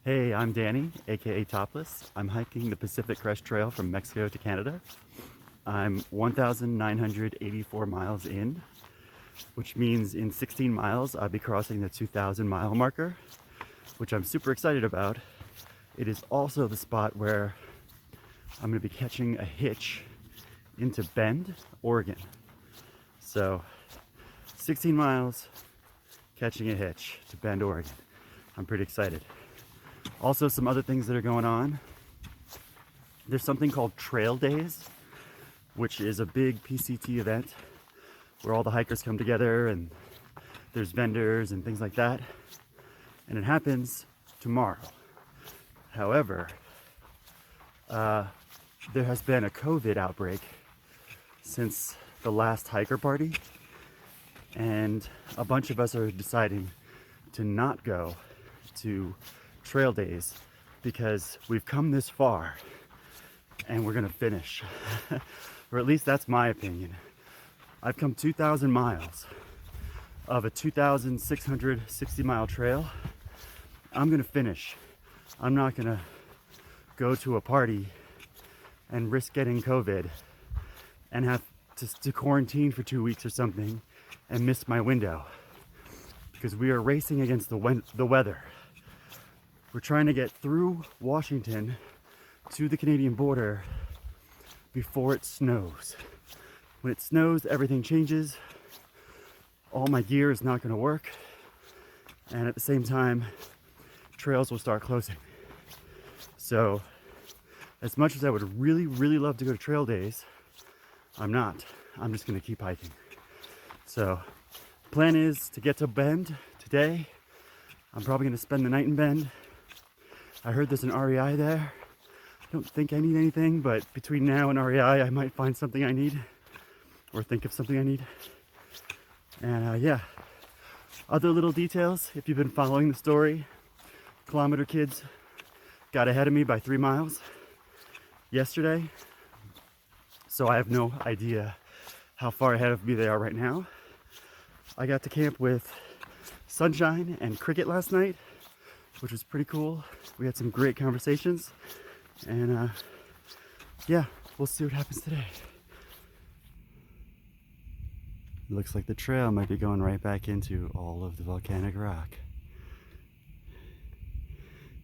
Hey, I'm Danny, aka Topless. I'm hiking the Pacific Crest Trail from Mexico to Canada. I'm 1,984 miles in, which means in 16 miles I'll be crossing the 2,000 mile marker, which I'm super excited about. It is also the spot where I'm going to be catching a hitch into Bend, Oregon. So 16 miles, catching a hitch to Bend, Oregon. I'm pretty excited. Also, some other things that are going on. There's something called Trail Days, which is a big PCT event where all the hikers come together and there's vendors and things like that. And it happens tomorrow. However, there has been a COVID outbreak since the last hiker party, and a bunch of us are deciding to not go to Trail Days because we've come this far and we're gonna finish. Or at least that's my opinion. I've come 2,000 miles of a 2,660 mile trail. I'm gonna finish. I'm not gonna go to a party and risk getting COVID and have to quarantine for 2 weeks or something and miss my window, because we are racing against the weather. We're trying to get through Washington to the Canadian border before it snows. When it snows, everything changes. All my gear is not going to work. And at the same time, trails will start closing. So, as much as I would really, really love to go to Trail Days, I'm not. I'm just going to keep hiking. So, plan is to get to Bend today. I'm probably going to spend the night in Bend. I heard there's an REI there. I don't think I need anything, but between now and REI, I might find something I need or think of something I need. And yeah, other little details, if you've been following the story, Kilometer Kids got ahead of me by 3 miles yesterday. So I have no idea how far ahead of me they are right now. I got to camp with Sunshine and Cricket last night, which was pretty cool. We had some great conversations, and yeah, we'll see what happens today. It looks like the trail might be going right back into all of the volcanic rock.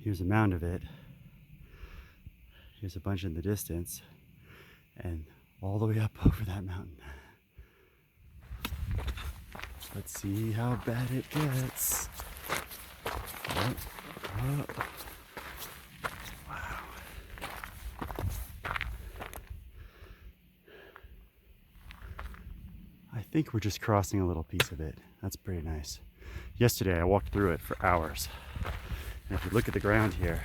Here's a mound of it. Here's a bunch in the distance, and all the way up over that mountain. Let's see how bad it gets. Oh, oh. Wow. I think we're just crossing a little piece of it. That's pretty nice. Yesterday I walked through it for hours. And if you look at the ground here,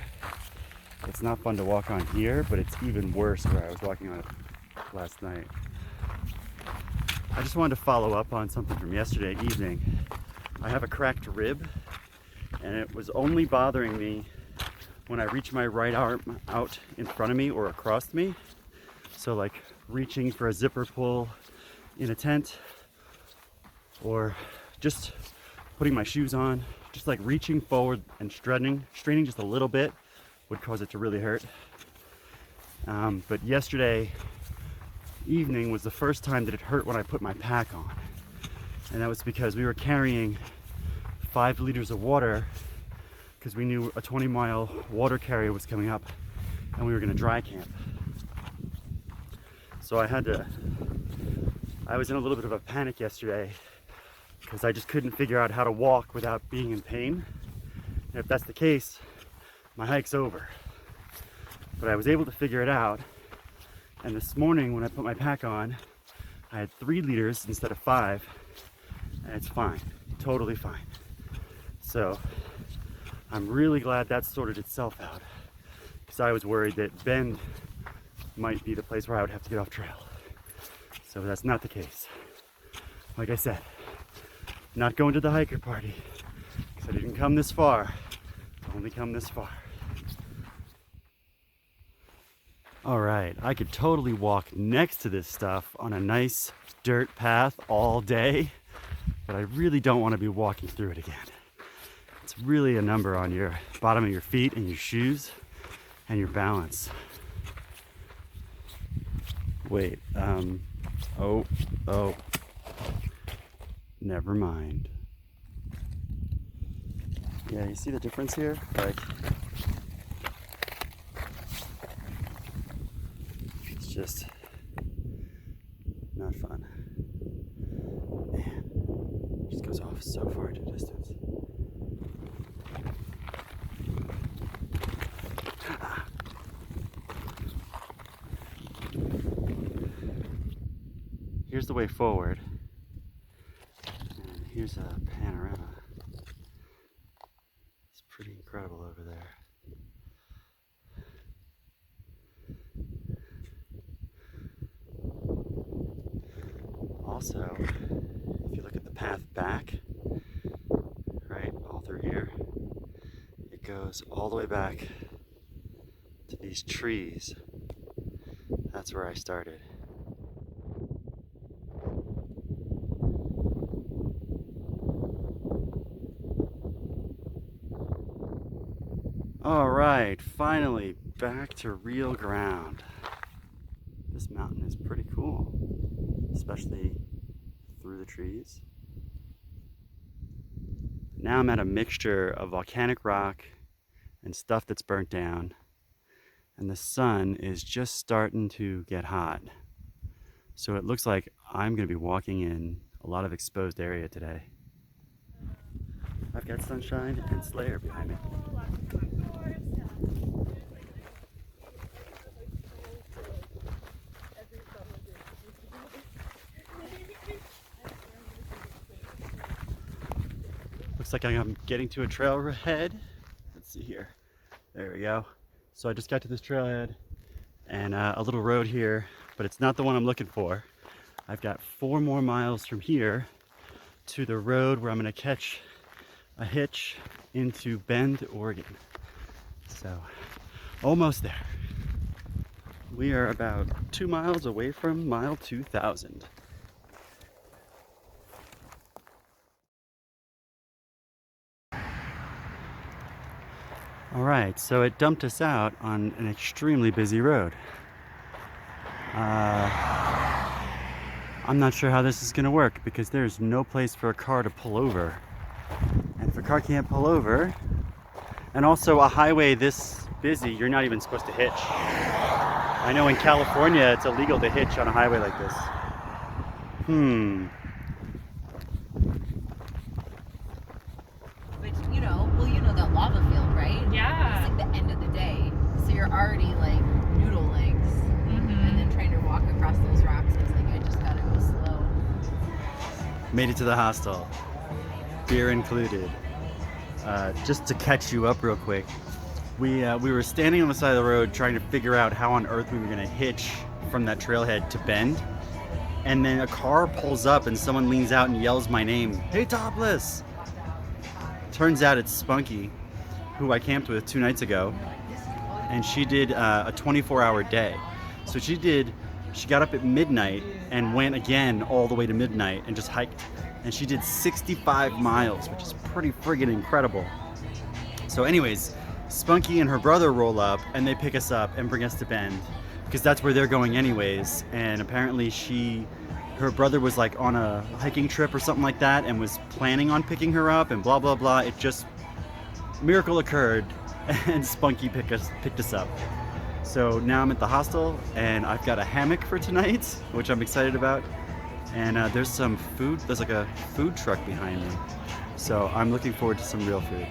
it's not fun to walk on here, but it's even worse where I was walking on it last night. I just wanted to follow up on something from yesterday evening. I have a cracked rib, and it was only bothering me when I reach my right arm out in front of me or across me. So like reaching for a zipper pull in a tent, or just putting my shoes on, just like reaching forward and straining just a little bit would cause it to really hurt. But yesterday evening was the first time that it hurt when I put my pack on. And that was because we were carrying 5 liters of water because we knew a 20-mile water carrier was coming up and we were going to dry camp. So I was in a little bit of a panic yesterday because I just couldn't figure out how to walk without being in pain. And if that's the case, my hike's over. But I was able to figure it out. And this morning when I put my pack on, I had 3 liters instead of 5, and it's fine, totally fine. So I'm really glad that sorted itself out, because I was worried that Bend might be the place where I would have to get off trail. So that's not the case. Like I said, not going to the hiker party, because I didn't come this far, I've only come this far. All right, I could totally walk next to this stuff on a nice dirt path all day, but I really don't want to be walking through it again. It's really a number on your bottom of your feet and your shoes and your balance. Wait, oh, never mind. Yeah, you see the difference here? Like, it's just not fun. Man, it just goes off so far into the distance. Here's the way forward, and here's a panorama. It's pretty incredible over there. Also, if you look at the path back, right, all through here, it goes all the way back to these trees. That's where I started. All right, finally back to real ground. This mountain is pretty cool, especially through the trees. Now I'm at a mixture of volcanic rock and stuff that's burnt down, and the sun is just starting to get hot. So it looks like I'm going to be walking in a lot of exposed area today. I've got Sunshine and Slayer behind me. Looks like I'm getting to a trailhead. Let's see here. There we go. So I just got to this trailhead and a little road here, but it's not the one I'm looking for. I've got 4 more miles from here to the road where I'm gonna catch a hitch into Bend, Oregon. So almost there. We are about 2 miles away from mile 2000. All right, so it dumped us out on an extremely busy road. I'm not sure how this is gonna work because there's no place for a car to pull over. And if a car can't pull over, and also a highway this busy, you're not even supposed to hitch. I know in California it's illegal to hitch on a highway like this. Which, you know that lava field, right? Yeah. It's like the end of the day. So you're already like noodle legs. And then trying to walk across those rocks, I was like, I just gotta go slow. Made it to the hostel. Beer included. Just to catch you up real quick, we were standing on the side of the road trying to figure out how on earth we were gonna hitch from that trailhead to Bend. And then a car pulls up and someone leans out and yells my name, "Hey Topless!" Turns out it's Spunky, who I camped with 2 nights ago, and she did a 24-hour day. So she got up at midnight and went again all the way to midnight and just hiked. And she did 65 miles, which is pretty friggin' incredible. So anyways, Spunky and her brother roll up and they pick us up and bring us to Bend because that's where they're going anyways. And apparently her brother was like on a hiking trip or something like that and was planning on picking her up and blah, blah, blah. It just, miracle occurred and Spunky picked us up. So now I'm at the hostel and I've got a hammock for tonight, which I'm excited about. And there's some food, there's like a food truck behind me. So I'm looking forward to some real food.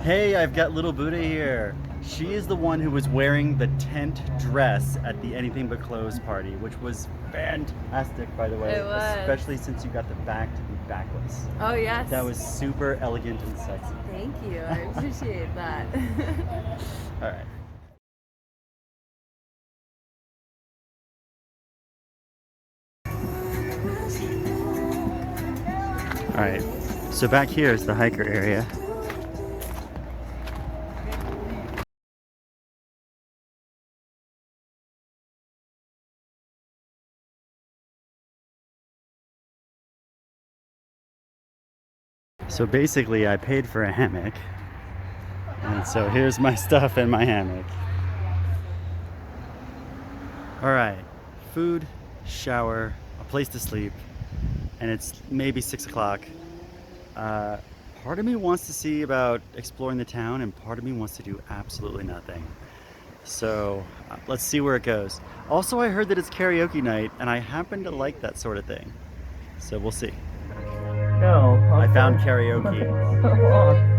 Hey, I've got little Buddha here. She is the one who was wearing the tent dress at the Anything But Clothes party, which was fantastic, by the way. It was. Especially since you got the back to be backless. Oh, yes. That was super elegant and sexy. Thank you. I appreciate that. All right. All right, so back here is the hiker area. So basically, I paid for a hammock, and so here's my stuff in my hammock. All right, food, shower, a place to sleep, and it's maybe 6 o'clock. Part of me wants to see about exploring the town, and part of me wants to do absolutely nothing. So let's see where it goes. Also, I heard that it's karaoke night, and I happen to like that sort of thing. So we'll see. No. I found karaoke. Come on.